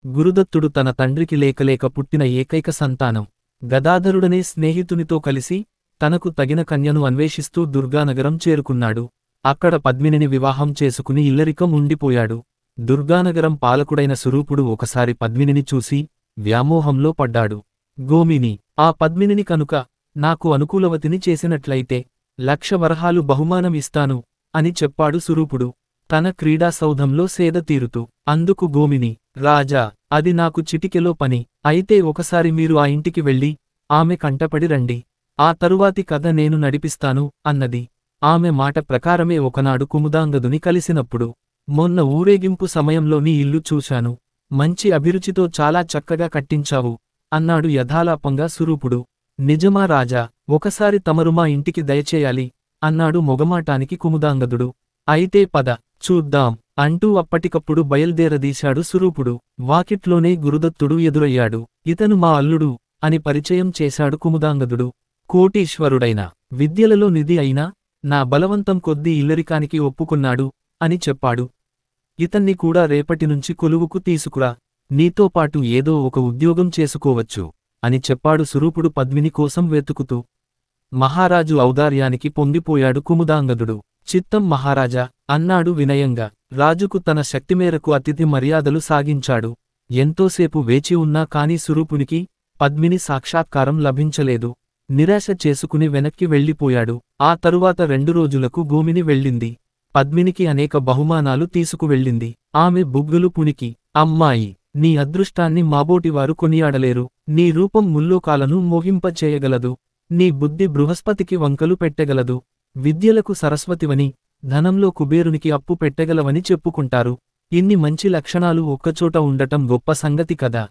గురుదత్తుడు తన తండ్రికి లేకలేక పుట్టిన ఏకైక సంతానం. గదాధరుడనే స్నేహితునితో కలిసి తనకు తగిన కన్యను అన్వేషిస్తూ దుర్గానగరం చేరుకున్నాడు. అక్కడ పద్మినిని వివాహం చేసుకుని ఇల్లరికం ఉండిపోయాడు. దుర్గానగరం పాలకుడైన సురూపుడు ఒకసారి పద్మినిని చూసి వ్యామోహంలో పడ్డాడు. గోమిని, ఆ పద్మినిని కనుక నాకు అనుకూలవతిని చేసినట్లయితే 1,00,000 వరహాలు బహుమానం ఇస్తాను అని చెప్పాడు సురూపుడు తన క్రీడాసౌధంలో సేద తీరుతూ. అందుకు గోమిని, రాజా, అది నాకు చిటికెలో పని. అయితే ఒకసారి మీరు ఆ ఇంటికి వెళ్ళి ఆమె కంటపడి రండి. ఆ తరువాతి కథ నేను నడిపిస్తాను అన్నది. ఆమె మాట ప్రకారమే ఒకనాడు కుముదాంగదుని కలిసినప్పుడు, మొన్న ఊరేగింపు సమయంలో నీ ఇల్లు చూశాను. మంచి అభిరుచితో చాలా చక్కగా కట్టించావు అన్నాడు యథాలాపంగా సురూపుడు. నిజమా రాజా, ఒకసారి తమరు మా ఇంటికి దయచేయాలి అన్నాడు మొగమాటానికి కుముదాంగదుడు. అయితే పద, చూద్దాం అంటూ అప్పటికప్పుడు బయల్దేరదీశాడు సురూపుడు. వాకిట్లోనే గురుదత్తుడు ఎదురయ్యాడు. ఇతను మా అల్లుడు అని పరిచయం చేశాడు కుముదాంగదుడు. కోటీశ్వరుడైన, విద్యలలో నిధి అయినా నా బలవంతం కొద్దీ ఇల్లరికానికి ఒప్పుకున్నాడు అని చెప్పాడు. ఇతన్ని కూడా రేపటినుంచి కొలువుకు తీసుకురా. నీతో పాటు ఏదో ఒక ఉద్యోగం చేసుకోవచ్చు అని చెప్పాడు సురూపుడు పద్మిని కోసం వెతుకుతూ. మహారాజు ఔదార్యానికి పొంగిపోయాడు కుముదాంగదుడు. చిత్తం మహారాజా అన్నాడు వినయంగా. రాజుకు తన శక్తిమేరకు అతిథి మర్యాదలు సాగించాడు. ఎంతోసేపు వేచి ఉన్నా కాని సురూపునికి పద్మిని సాక్షాత్కారం లభించలేదు. నిరాశ చేసుకుని వెనక్కి వెళ్ళిపోయాడు. ఆ తరువాత 2 రోజులకు గోమిని వెళ్ళింది. పద్మినికి అనేక బహుమానాలు తీసుకువెళ్ళింది. ఆమె బుగ్గలు పుణికి, అమ్మాయి, నీ అదృష్టాన్ని మాబోటివారు కొనియాడలేరు. నీ రూపం ముల్లోకాలను మోహింపచేయగలదు. నీ బుద్ధి బృహస్పతికి వంకలు పెట్టగలదు. విద్యలకు సరస్వతివని, ధనంలో కుబేరునికి అప్పు పెట్టగలవని చెప్పుకుంటారు. ఇన్ని మంచి లక్షణాలు ఒక్కచోట ఉండటం గొప్ప సంగతి కదా.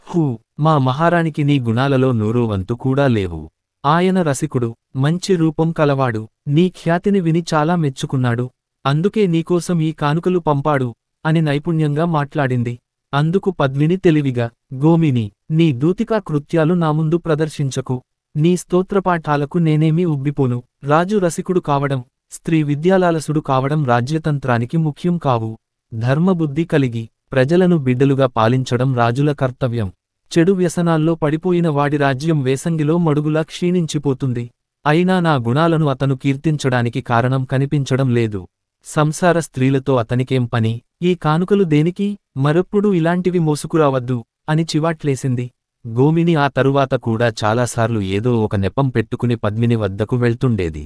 హూ, మా మహారాణికి నీ గుణాలలో 100 వంతు కూడా లేవు. ఆయన రసికుడు, మంచి రూపం కలవాడు. నీ ఖ్యాతిని విని చాలా మెచ్చుకున్నాడు. అందుకే నీకోసం ఈ కానుకలు పంపాడు అని నైపుణ్యంగా మాట్లాడింది. అందుకు పద్మిని తెలివిగా, గోమిని, నీ దూతికా కృత్యాలు నా ముందు ప్రదర్శించకు. నీ స్తోత్రపాఠాలకు నేనేమీ ఉబ్బిపోను. రాజు రసికుడు కావడం, స్త్రీ విద్యాలాలసుడు కావడం రాజ్యతంత్రానికి ముఖ్యం కావు. ధర్మబుద్ధి కలిగి ప్రజలను బిడ్డలుగా పాలించడం రాజుల కర్తవ్యం. చెడు వ్యసనాల్లో పడిపోయిన వాడి రాజ్యం వేసంగిలో మడుగులా క్షీణించిపోతుంది. అయినా నా గుణాలను అతను కీర్తించడానికి కారణం కనిపించడం లేదు. సంసార స్త్రీలతో అతనికేం పని? ఈ కానుకలు దేనికి? మరెప్పుడూ ఇలాంటివి మోసుకురావద్దు అని చివాట్లేసింది. గోమిని ఆ తరువాత కూడా చాలాసార్లు ఏదో ఒక నెపం పెట్టుకుని పద్మిని వద్దకు వెళ్తుండేది.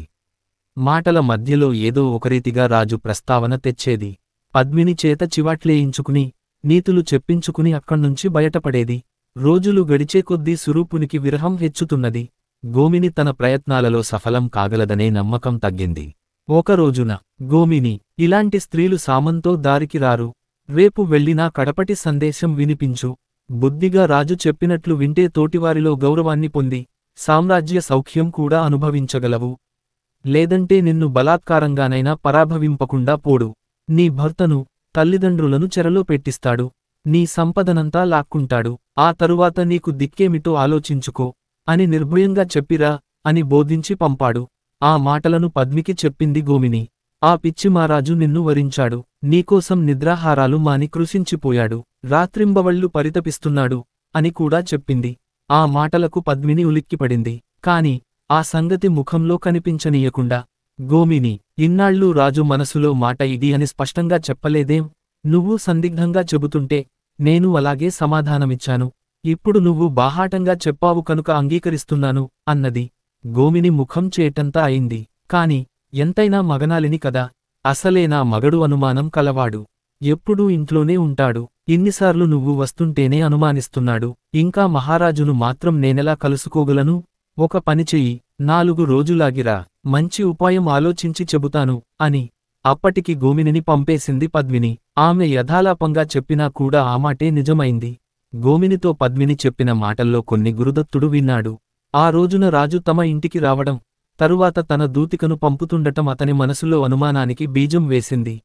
మాటల మధ్యలో ఏదో ఒకరీతిగా రాజు ప్రస్తావన తెచ్చేది. పద్మిని చేత చివాట్లేయించుకుని, నీతులు చెప్పించుకుని అక్కడ్నుంచి బయటపడేది. రోజులు గడిచే కొద్దీ సురూపునికి విరహం హెచ్చుతున్నది. గోమిని తన ప్రయత్నాలలో సఫలం కాగలదనే నమ్మకం తగ్గింది. ఒకరోజున, గోమిని, ఇలాంటి స్త్రీలు సామంతో దారికి రారు. రేపు వెళ్ళినా కడపటి సందేశం వినిపించు. బుద్ధిగా రాజు చెప్పినట్లు వింటే తోటివారిలో గౌరవాన్ని పొంది సామ్రాజ్య సౌఖ్యం కూడా అనుభవించగలవు. లేదంటే నిన్ను బలాత్కారంగానైనా పరాభవింపకుండా పోడు. నీ భర్తను, తల్లిదండ్రులను చెరలో పెట్టిస్తాడు. నీ సంపదనంతా లాక్కుంటాడు. ఆ తరువాత నీకు దిక్కేమిటో ఆలోచించుకో అని నిర్భయంగా చెప్పిరా అని బోధించి పంపాడు. ఆ మాటలను పద్మికి చెప్పింది గోమిని. ఆ పిచ్చిమారాజు నిన్ను వరించాడు. నీకోసం నిద్రాహారాలు మాని కృశించిపోయాడు. రాత్రింబవళ్లు పరితపిస్తున్నాడు అని కూడా చెప్పింది. ఆ మాటలకు పద్మిని ఉలిక్కిపడింది. కాని ఆ సంగతి ముఖంలో కనిపించనీయకుండా, గోమిని, ఇన్నాళ్ళూ రాజు మనసులో మాట ఇది అని స్పష్టంగా చెప్పలేదేం? నువ్వు సందిగ్ధంగా చెబుతుంటే నేను అలాగే సమాధానమిచ్చాను. ఇప్పుడు నువ్వు బాహాటంగా చెప్పావు కనుక అంగీకరిస్తున్నాను అన్నది. గోమిని ముఖం చేటంతా అయింది. కాని ఎంతైనా మగనాలిని కదా. అసలే నా మగడు అనుమానం కలవాడు. ఎప్పుడూ ఇంట్లోనే ఉంటాడు. ఇన్నిసార్లు నువ్వు వస్తుంటేనే అనుమానిస్తున్నాడు. ఇంకా మహారాజును మాత్రం నేనెలా కలుసుకోగలను? ఒక పని చెయ్యి, 4 రోజులాగిరా, మంచి ఉపాయం ఆలోచించి చెబుతాను అని అప్పటికి గోమినిని పంపేసింది పద్మిని. ఆమె యథాలాపంగా చెప్పినా కూడా ఆ మాటే నిజమైంది. గోమినితో పద్మిని చెప్పిన మాటల్లో కొన్ని గురుదత్తుడు విన్నాడు. ఆ రోజున రాజు తమ ఇంటికి రావడం, తరువాత తన దూతికను పంపుతుండటం అతని మనసులో అనుమానానికి బీజం వేసింది.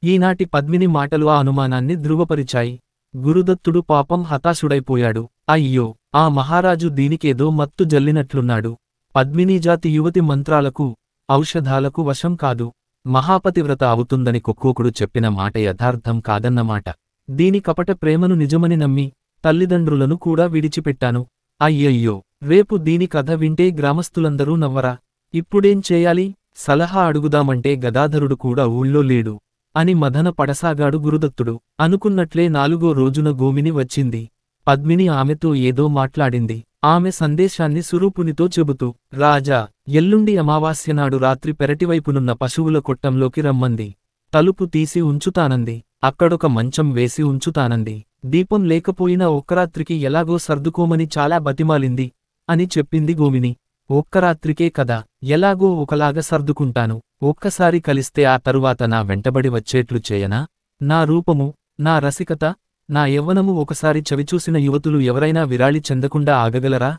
ఈనాటి పద్మిని మాటలు ఆ అనుమానాన్ని ధృవపరిచాయి. గురుదత్తుడు పాపం హతాశుడైపోయాడు. అయ్యో, ఆ మహారాజు దీనికేదో మత్తు జల్లినట్లున్నాడు. పద్మినీజాతి యువతి మంత్రాలకు, ఔషధాలకు వశం కాదు. మహాపతివ్రత అవుతుందని కొక్కోకుడు చెప్పిన మాట యథార్థం కాదన్నమాట. దీని కపట ప్రేమను నిజమని నమ్మి తల్లిదండ్రులను కూడా విడిచిపెట్టాను. అయ్యయ్యో, రేపు దీని కథ వింటే గ్రామస్థులందరూ నవ్వరా? ఇప్పుడేం చేయాలి? సలహా అడుగుదామంటే గదాధరుడు కూడా ఊళ్ళో లేడు అని మదన పడసాగాడు గురుదత్తుడు. అనుకున్నట్లే 4వ రోజున గోమిని వచ్చింది. పద్మిని ఆమెతో ఏదో మాట్లాడింది. ఆమె సందేశాన్ని సురూపునితో చెబుతూ, రాజా, ఎల్లుండి అమావాస్యనాడు రాత్రి పెరటివైపునున్న పశువుల కొట్టంలోకి రమ్మంది. తలుపు తీసి ఉంచుతానంది. అక్కడొక మంచం వేసి ఉంచుతానంది. దీపం లేకపోయినా ఒక్కరాత్రికి ఎలాగో సర్దుకోమని చాలా బతిమాలింది అని చెప్పింది గోమిని. ఒక్కరాత్రికే కదా, ఎలాగో ఒకలాగా సర్దుకుంటాను. ఒక్కసారి కలిస్తే ఆ తరువాత నా వెంటబడి వచ్చేట్లు చేయనా? నా రూపము, నా రసికత, నా యవ్వనము ఒకసారి చవిచూసిన యువతులు ఎవరైనా విరాళి చెందకుండా ఆగగలరా?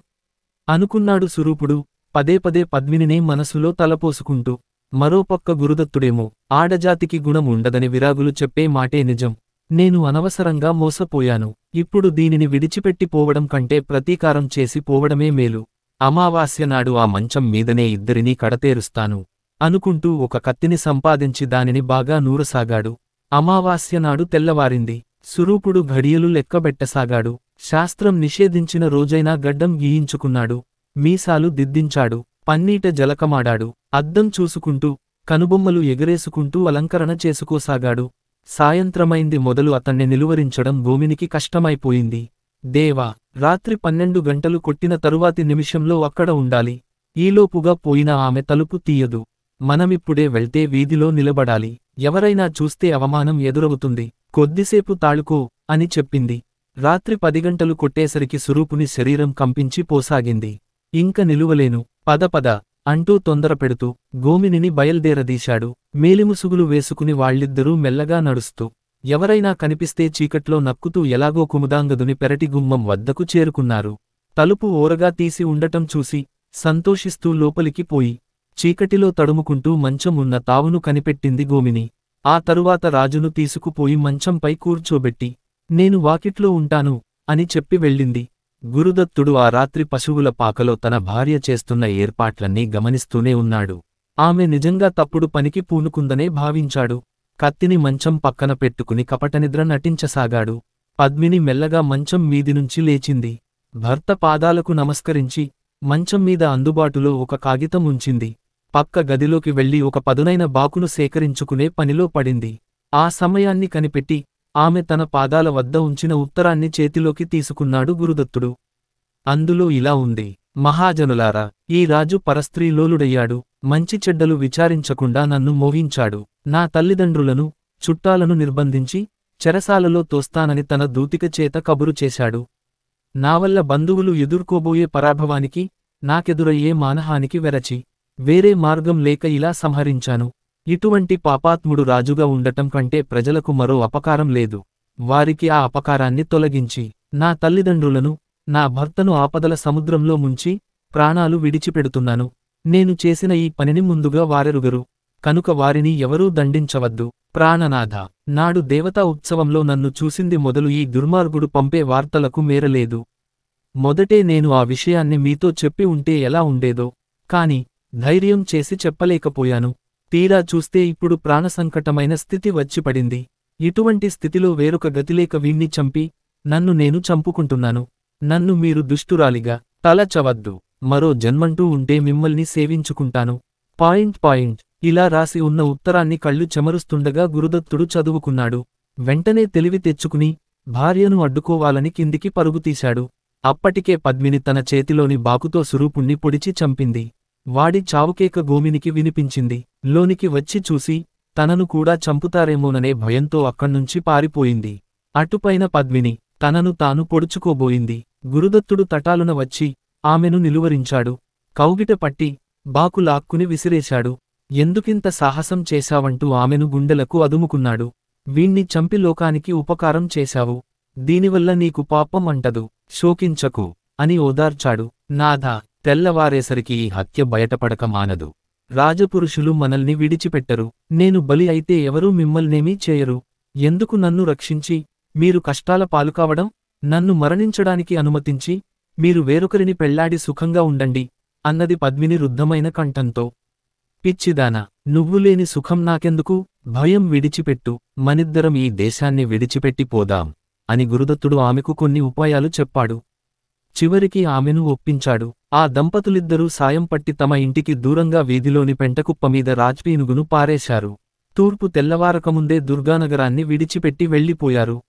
అనుకున్నాడు సురూపుడు, పదే పద్మినినే మనసులో తలపోసుకుంటూ. మరోపక్క గురుదత్తుడేమో, ఆడజాతికి గుణం ఉండదని విరాగులు చెప్పే మాటే నిజం. నేను అనవసరంగా మోసపోయాను. ఇప్పుడు దీనిని విడిచిపెట్టి పోవడం కంటే ప్రతీకారం చేసి పోవడమే మేలు. అమావాస్యనాడు ఆ మంచం మీదనే ఇద్దరినీ కడతేరుస్తాను అనుకుంటూ ఒక కత్తిని సంపాదించి దానిని బాగా నూరసాగాడు. అమావాస్యనాడు తెల్లవారింది. సురూపుడు ఘడియలు లెక్కబెట్టసాగాడు. శాస్త్రం నిషేధించిన రోజైనా గడ్డం గీయించుకున్నాడు. మీసాలు దిద్దించాడు. పన్నీట జలకమాడాడు. అద్దం చూసుకుంటూ, కనుబొమ్మలు ఎగరేసుకుంటూ అలంకరణ చేసుకోసాగాడు. సాయంత్రమైంది మొదలు అతన్ని నిలువరించడం గోమినికి కష్టమైపోయింది. దేవా, రాత్రి 12 గంటలు కొట్టిన తరువాతి నిమిషంలో అక్కడ ఉండాలి. ఈలోపుగా పోయిన ఆమె తలుపు తీయదు. మనమిప్పుడే వెళ్తే వీధిలో నిలబడాలి. ఎవరైనా చూస్తే అవమానం ఎదురవుతుంది. కొద్దిసేపు తాళుకో అని చెప్పింది. రాత్రి 10 గంటలు కొట్టేసరికి సురూపుని శరీరం కంపించి పోసాగింది. ఇంక నిలువలేను, పద అంటూ తొందరపెడుతూ గోమినిని బయల్దేరదీశాడు. మేలిముసుగులు వేసుకుని వాళ్ళిద్దరూ మెల్లగా నడుస్తూ, ఎవరైనా కనిపిస్తే చీకట్లో నక్కుతూ ఎలాగో కుముదాంగదుని పెరటి గుమ్మం వద్దకు చేరుకున్నారు. తలుపు ఓరగా తీసి ఉండటం చూసి సంతోషిస్తూ లోపలికి పోయి చీకటిలో తడుముకుంటూ మంచం ఉన్న తావును కనిపెట్టింది గోమిని. ఆ తరువాత రాజును తీసుకుపోయి మంచంపై కూర్చోబెట్టి, నేను వాకిట్లో ఉంటాను అని చెప్పి వెళ్ళింది. గురుదత్తుడు ఆ రాత్రి పశువుల పాకలో తన భార్య చేస్తున్న ఏర్పాట్లన్నీ గమనిస్తూనే ఉన్నాడు. ఆమె నిజంగా తప్పుడు పనికి పూనుకుందనే భావించాడు. కత్తిని మంచం పక్కన పెట్టుకుని కపటనిద్ర నటించసాగాడు. పద్మిని మెల్లగా మంచం మీదినుంచి లేచింది. భర్త పాదాలకు నమస్కరించి మంచం మీద అందుబాటులో ఒక కాగితం ఉంచింది. పక్క గదిలోకి వెళ్లి ఒక పదునైన బాకును సేకరించుకునే పనిలో పడింది. ఆ సమయాన్ని కనిపెట్టి ఆమె తన పాదాల వద్ద ఉంచిన ఉత్తరాన్ని చేతిలోకి తీసుకున్నాడు గురుదత్తుడు. అందులో ఇలా ఉంది: మహాజనులారా, ఈ రాజు పరస్త్రీలోలుడయ్యాడు. మంచి చెడ్డలు విచారించకుండా నన్ను మోహించాడు. నా తల్లిదండ్రులను, చుట్టాలను నిర్బంధించి చెరసాలలో తోస్తానని తన దూతిక చేత కబురు చేశాడు. నావల్ల బంధువులు ఎదుర్కోబోయే పరాభవానికి, నాకెదురయ్యే మానహానికి వెరచి వేరే మార్గం లేక ఇలా సంహరించాను. ఇటువంటి పాపాత్ముడు రాజుగా ఉండటం కంటే ప్రజలకు మరో అపకారం లేదు. వారికి ఆ అపకారాన్ని తొలగించి, నా తల్లిదండ్రులను, నా భర్తను ఆపదల సముద్రంలో ముంచి ప్రాణాలు విడిచిపెడుతున్నాను. నేను చేసిన ఈ పనిని ముందుగా వారెరుగరు. కనుక వారిని ఎవరూ దండించవద్దు. ప్రాణనాథ, నాడు దేవతా ఉత్సవంలో నన్ను చూసింది మొదలు ఈ దుర్మార్గుడు పంపే వార్తలకు మేరలేదు. మొదటే నేను ఆ విషయాన్ని మీతో చెప్పి ఉంటే ఎలా ఉండేదో, కాని ధైర్యం చేసి చెప్పలేకపోయాను. తీరా చూస్తే ఇప్పుడు ప్రాణసంకటమైన స్థితి వచ్చిపడింది. ఇటువంటి స్థితిలో వేరొక గతిలేక వీణ్ణి చంపి నన్ను నేను చంపుకుంటున్నాను. నన్ను మీరు దుష్టురాలిగా తలచవద్దు. మరో జన్మంటూ ఉంటే మిమ్మల్ని సేవించుకుంటాను. ఇలా రాసి ఉన్న ఉత్తరాన్ని కళ్ళు చెమరుస్తుండగా గురుదత్తుడు చదువుకున్నాడు. వెంటనే తెలివి తెచ్చుకుని భార్యను అడ్డుకోవాలని కిందికి పరుగుతీశాడు. అప్పటికే పద్మిని తన చేతిలోని బాకుతో సురూపుణ్ణి పొడిచి చంపింది. వాడి చావుకేక గోమినికి వినిపించింది. లోనికి వచ్చి చూసి తనను కూడా చంపుతారేమోననే భయంతో అక్కడ్నుంచి పారిపోయింది. అటుపైన పద్మిని తనను తాను పొడుచుకోబోయింది. గురుదత్తుడు తటాలున వచ్చి ఆమెను నిలువరించాడు. కౌగిట పట్టి బాకు లాక్కుని విసిరేశాడు. ఎందుకింత సాహసం చేశావంటూ ఆమెను గుండెలకు అదుముకున్నాడు. వీణ్ణి చంపి లోకానికి ఉపకారం చేశావు. దీనివల్ల నీకు పాపం అంటదు. శోకించకు అని ఓదార్చాడు. నాథా, తెల్లవారేసరికి ఈ హత్య బయటపడక మానదు. రాజపురుషులు మనల్ని విడిచిపెట్టరు. నేను బలి అయితే ఎవరూ మిమ్మల్నేమీ చేయరు. ఎందుకు నన్ను రక్షించి మీరు కష్టాల పాలుకావడం? నన్ను మరణించడానికి అనుమతించి మీరు వేరొకరిని పెళ్లాడి సుఖంగా ఉండండి అన్నది పద్మిని రుద్ధమైన కంఠంతో. పిచ్చిదానా, నువ్వులేని సుఖం నాకెందుకు, భయం విడిచిపెట్టు, మనిద్దరం ఈ దేశాన్ని విడిచిపెట్టి పోదాం అని గురుదత్తుడు ఆమెకు కొన్ని ఉపాయాలు చెప్పాడు. చివరికి ఆమెను ఒప్పించాడు. ఆ దంపతులిద్దరూ సాయం పట్టి తమ ఇంటికి దూరంగా వీధిలోని పెంటకుప్పమీద రాజ్పీనుగును పారేశారు. తూర్పు తెల్లవారకముందే దుర్గానగరాన్ని విడిచిపెట్టి వెళ్ళిపోయారు.